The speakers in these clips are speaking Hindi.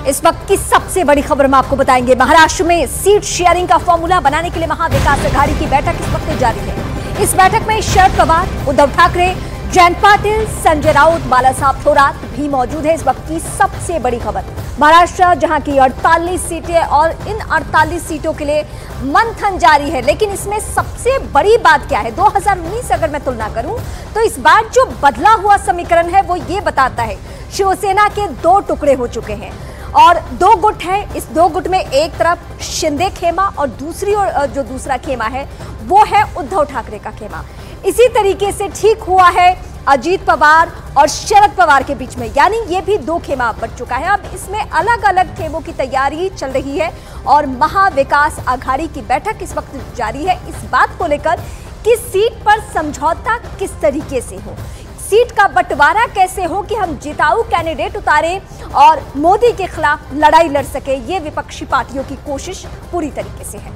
इस वक्त की सबसे बड़ी खबर हम आपको बताएंगे। महाराष्ट्र में सीट शेयरिंग का फॉर्मूला बनाने के लिए महाविकास आघाड़ी की बैठक इस वक्त जारी है। इस बैठक में शरद पवार, उद्धव ठाकरे, जयंत पाटिल, संजय राउत, बालासाहब थोरात भी मौजूद है। इस वक्त की सबसे बड़ी खबर, महाराष्ट्र जहां की 48 सीटें और इन 48 सीटों के लिए मंथन जारी है। लेकिन इसमें सबसे बड़ी बात क्या है, 2019 अगर मैं तुलना करूं तो इस बार जो बदला हुआ समीकरण है वो ये बताता है शिवसेना के दो टुकड़े हो चुके हैं और दो गुट है। इस दो गुट में एक तरफ शिंदे खेमा और दूसरी ओर जो दूसरा खेमा है वो है उद्धव ठाकरे का खेमा। इसी तरीके से ठीक हुआ है अजीत पवार और शरद पवार के बीच में, यानी ये भी दो खेमा बन चुका है। अब इसमें अलग अलग खेमों की तैयारी चल रही है और महाविकास आघाड़ी की बैठक इस वक्त जारी है इस बात को लेकर कि सीट पर समझौता किस तरीके से हो, सीट का बंटवारा कैसे हो कि हम जिताऊ कैंडिडेट उतारें और मोदी के खिलाफ लड़ाई लड़ सके। ये विपक्षी पार्टियों की कोशिश पूरी तरीके से है।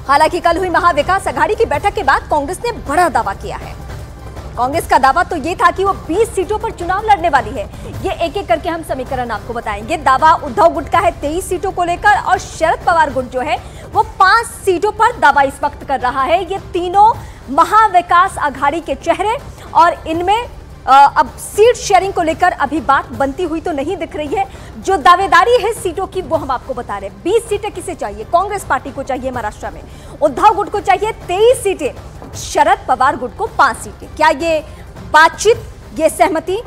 हालांकि कल हुई महाविकास आघाड़ी की बैठक के बाद कांग्रेस ने बड़ा दावा किया है। कांग्रेस का दावा तो ये था कि वो 20 सीटों पर चुनाव लड़ने वाली है। ये एक एक करके हम समीकरण आपको बताएंगे। दावा उद्धव गुट का है 23 सीटों को लेकर और शरद पवार गुट जो है वो 5 सीटों पर दावा इस वक्त कर रहा है। ये तीनों महाविकास आघाड़ी के चेहरे और इनमें अब सीट शेयरिंग को लेकर अभी बात बनती हुई तो नहीं दिख रही है। जो दावेदारी है सीटों की वो हम आपको बता रहे हैं। 20 सीटें किसे चाहिए? कांग्रेस पार्टी को चाहिए महाराष्ट्र में, उद्धव गुट को चाहिए 23 सीटें, शरद पवार गुट को 5 सीटें। क्या ये बातचीत, ये सहमति?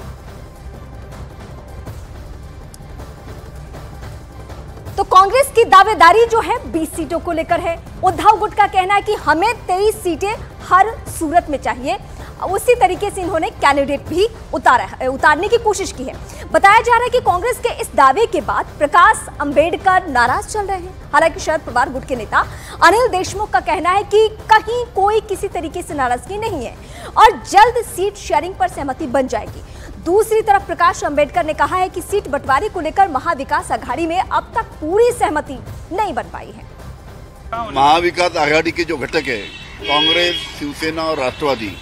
तो कांग्रेस की दावेदारी जो है 20 सीटों को लेकर है। उद्धव गुट का कहना है कि हमें 23 सीटें हर सूरत में चाहिए। उसी तरीके से इन्होंने कैंडिडेट भी उतारने की कोशिश की है। बताया जा रहा है कि कांग्रेस के इस दावे के बाद प्रकाश अंबेडकर नाराज चल रहे हैं। हालांकि शरद पवार गुट के नेता अनिल देशमुख का कहना है कि कहीं कोई किसी तरीके से नाराजगी नहीं है और जल्द सीट शेयरिंग पर सहमति बन जाएगी। दूसरी तरफ प्रकाश अंबेडकर ने कहा है कि सीट बंटवारे को लेकर महाविकास आघाड़ी में अब तक पूरी सहमति नहीं बन पाई है। महाविकास आघाड़ी के जो घटक है कांग्रेस, शिवसेना और राष्ट्रवादी,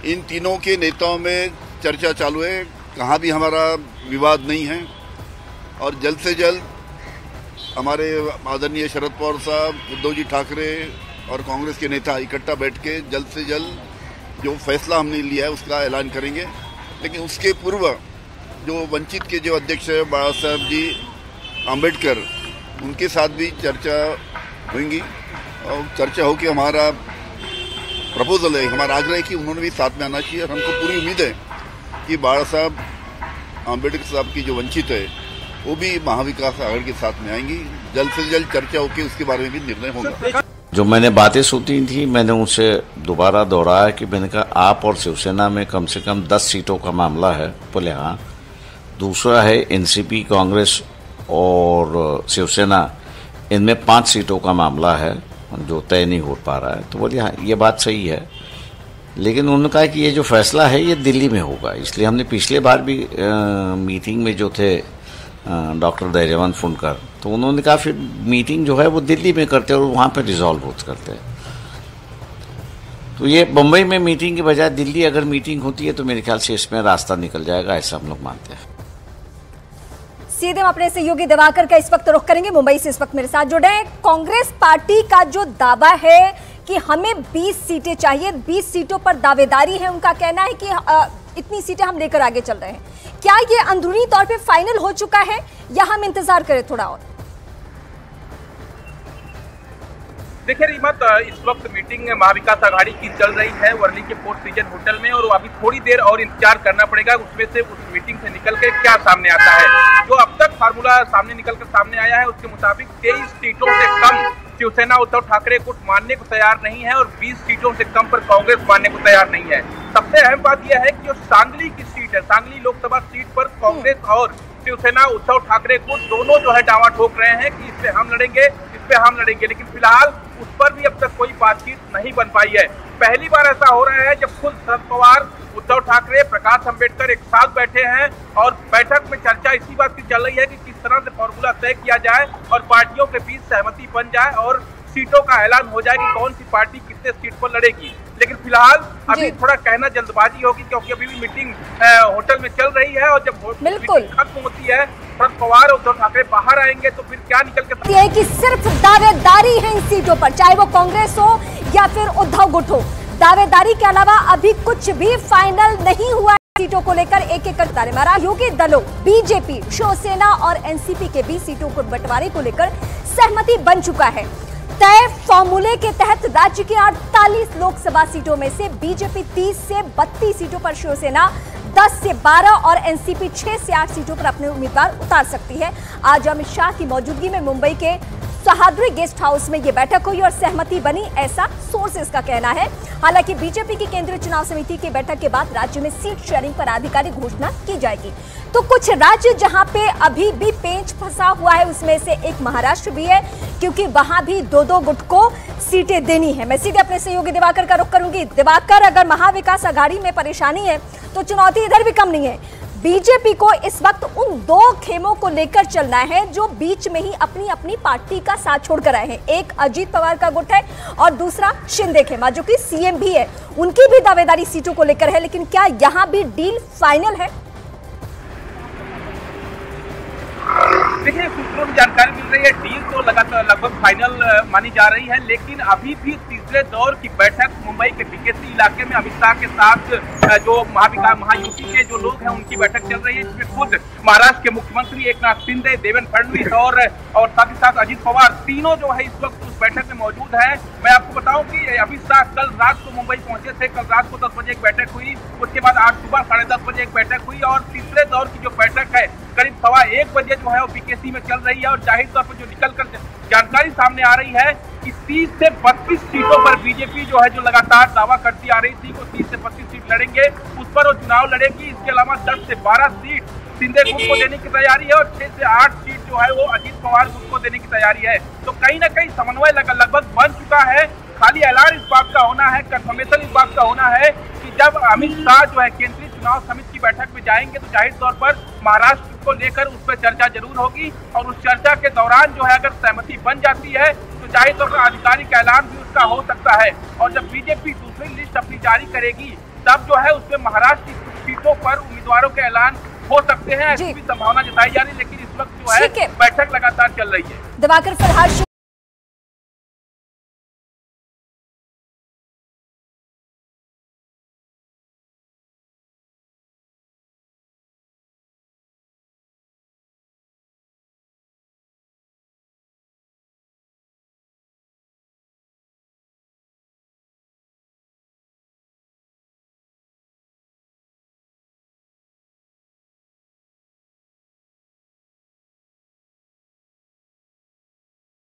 इन तीनों के नेताओं में चर्चा चालू है। कहाँ भी हमारा विवाद नहीं है और जल्द से जल्द हमारे आदरणीय शरद पवार साहब, उद्धव जी ठाकरे और कांग्रेस के नेता इकट्ठा बैठ के जल्द से जल्द जो फैसला हमने लिया है उसका ऐलान करेंगे। लेकिन उसके पूर्व जो वंचित के जो अध्यक्ष है बाबा साहब जी आम्बेडकर, उनके साथ भी चर्चा होंगी और चर्चा हो कि हमारा प्रपोजल है, हमारा आग्रह है कि उन्होंने भी साथ में आना चाहिए। और हमको पूरी उम्मीद है कि बाबा साहब आम्बेडकर साहब की जो वंचित है वो भी महाविकास आघाड़ी के साथ में आएंगी। जल्द से जल्द चर्चा होकर उसके बारे में भी निर्णय होगा। जो मैंने बातें सुनी थी मैंने उनसे दोबारा दोहराया कि मैंने कहा आप और शिवसेना में कम से कम 10 सीटों का मामला है। बोले हाँ। दूसरा है एनसीपी, कांग्रेस और शिवसेना, इनमें 5 सीटों का मामला है जो तय नहीं हो पा रहा है। तो बोलिए हाँ, ये बात सही है। लेकिन उन्होंने कहा कि ये जो फैसला है ये दिल्ली में होगा। इसलिए हमने पिछले बार भी मीटिंग में जो थे डॉक्टर धैर्यवंत फुंडकर, तो उन्होंने कहा फिर मीटिंग जो है वो दिल्ली में करते हैं और वहाँ पर रिजॉल्व होते करते हैं। तो ये बम्बई में मीटिंग के बजाय दिल्ली अगर मीटिंग होती है तो मेरे ख्याल से इसमें रास्ता निकल जाएगा, ऐसा हम लोग मानते हैं। सीधे हम अपने सहयोगी दिवाकर का इस वक्त रुख करेंगे। मुंबई से इस वक्त मेरे साथ जुड़े हैं। कांग्रेस पार्टी का जो दावा है कि हमें 20 सीटें चाहिए, 20 सीटों पर दावेदारी है। उनका कहना है कि इतनी सीटें हम लेकर आगे चल रहे हैं। क्या ये अंदरूनी तौर पे फाइनल हो चुका है या हम इंतजार करें थोड़ा और? देखिए रीमत, इस वक्त मीटिंग महाविकास आघाड़ी की चल रही है वर्ली के 4 सीजन होटल में और अभी थोड़ी देर और इंतजार करना पड़ेगा उसमें से उस मीटिंग से निकल के क्या सामने आता है। जो अब तक फार्मूला सामने आया है उसके मुताबिक 23 सीटों से कम शिवसेना उद्धव ठाकरे गुट मानने को तैयार नहीं है और 20 सीटों से कम पर कांग्रेस मानने को तैयार नहीं है। सबसे अहम बात यह है कि जो सांगली की सीट है, सांगली लोकसभा सीट पर कांग्रेस और शिवसेना उद्धव ठाकरे गुट दोनों जो है दावा ठोक रहे हैं कि इस पे हम लड़ेंगे, इस पे हम लड़ेंगे। लेकिन फिलहाल उस पर भी अब तक कोई बातचीत नहीं बन पाई है। पहली बार ऐसा हो रहा है जब खुद शरद पवार, उद्धव ठाकरे, प्रकाश अंबेडकर एक साथ बैठे हैं और बैठक में चर्चा इसी बात की चल रही है कि किस तरह से फॉर्मूला तय किया जाए और पार्टियों के बीच सहमति बन जाए और सीटों का ऐलान हो जाए कि कौन सी पार्टी कितने सीट पर लड़ेगी। लेकिन फिलहाल अभी थोड़ा कहना जल्दबाजी होगी, क्योंकि अभी भी मीटिंग होटल में चल रही है और जब मीटिंग खत्म होती है शरद पवार और उद्धव ठाकरे बाहर आएंगे तो फिर क्या निकल के है कि सिर्फ दावेदारी है इन सीटों पर, चाहे वो कांग्रेस हो या फिर उद्धव गुट हो। दावेदारी के अलावा अभी कुछ भी फाइनल नहीं हुआ है। सीटों को लेकर एक एक कर तारे मारा। योगी दलों बीजेपी, शिवसेना और एनसीपी के बीच सीटों को बंटवारे को लेकर सहमति बन चुका है। तय फॉर्मूले के तहत राज्य की 48 लोकसभा सीटों में से बीजेपी 30 से 32 सीटों पर, शिवसेना 10 से 12 और एनसीपी 6 से 8 सीटों पर अपने उम्मीदवार उतार सकती है। आज अमित शाह की मौजूदगी में मुंबई के सह्याद्री गेस्ट हाउस में यह बैठक हुई और सहमति बनी, ऐसा सोर्सेस का कहना है। हालांकि बीजेपी की केंद्रीय चुनाव समिति की बैठक के बाद राज्य में सीट शेयरिंग पर आधिकारिक घोषणा की जाएगी। तो कुछ राज्य जहां पे अभी भी पेंच फंसा हुआ है उसमें से एक महाराष्ट्र भी है, क्योंकि वहां भी दो गुट को सीटें देनी है। मैं सीधे अपने सहयोगी दिवाकर का रुख करूंगी। दिवाकर, अगर महाविकास आघाड़ी में परेशानी है तो चुनौती इधर भी कम नहीं है। बीजेपी को इस वक्त उन दो खेमों को लेकर चलना है जो बीच में ही अपनी अपनी पार्टी का साथ छोड़कर आए हैं। एक अजीत पवार का गुट है और दूसरा शिंदे खेमा जो कि सीएम भी है। उनकी भी दावेदारी सीटों को लेकर है, लेकिन क्या यहां भी डील फाइनल है? देखिए, सूत्रों में जानकारी मिल रही है डील तो लगातार लगभग फाइनल मानी जा रही है, लेकिन अभी भी तीसरे दौर की बैठक मुंबई के बीकेसी इलाके में अमित शाह के साथ जो महायुति के जो लोग हैं उनकी बैठक चल रही है, जिसमें खुद महाराष्ट्र के मुख्यमंत्री एकनाथ शिंदे, देवेंद्र फडणवीस और साथ ही साथ अजीत पवार तीनों जो है इस वक्त उस बैठक में मौजूद है। मैं आपको बताऊं कि अमित शाह कल रात को मुंबई पहुंचे थे। कल रात को 10 बजे एक बैठक हुई, उसके बाद आज सुबह 10:30 बजे एक बैठक हुई और तीसरे दौर की जो बैठक है करीब 1:15 बजे जो है वो बीकेसी में चल रही है। और जाहिर तौर पर जो निकलकर जानकारी सामने आ रही है कि 30 से 32 सीटों पर बीजेपी जो है जो लगातार दावा करती आ रही थी वो 30 से 32 सीट लड़ेंगे, उस पर वो चुनाव लड़ेगी। इसके अलावा 10 से 12 सीट शिंदे गुट को देने की तैयारी है और 6 से 8 सीट जो है वो अजीत पवार गुट को देने की तैयारी है। तो कहीं ना कहीं समन्वय लगभग बन चुका है। खाली ऐलान इस बात का होना है, कंफर्मेशन इस बात का होना है कि जब अमित शाह जो है केंद्रीय चुनाव समिति की बैठक में जाएंगे तो जाहिर तौर पर महाराष्ट्र को लेकर उस पर चर्चा जरूर होगी और उस चर्चा के दौरान जो है अगर सहमति बन जाती है तो जाहिर तौर पर आधिकारिक ऐलान भी उसका हो सकता है। और जब बीजेपी दूसरी लिस्ट अपनी जारी करेगी तब जो है उसमें महाराष्ट्र की सीटों पर उम्मीदवारों के ऐलान हो सकते हैं, ऐसी भी संभावना जताई जा रही है। लेकिन इस वक्त जो है बैठक लगातार चल रही है। दिवाकर फिलहाल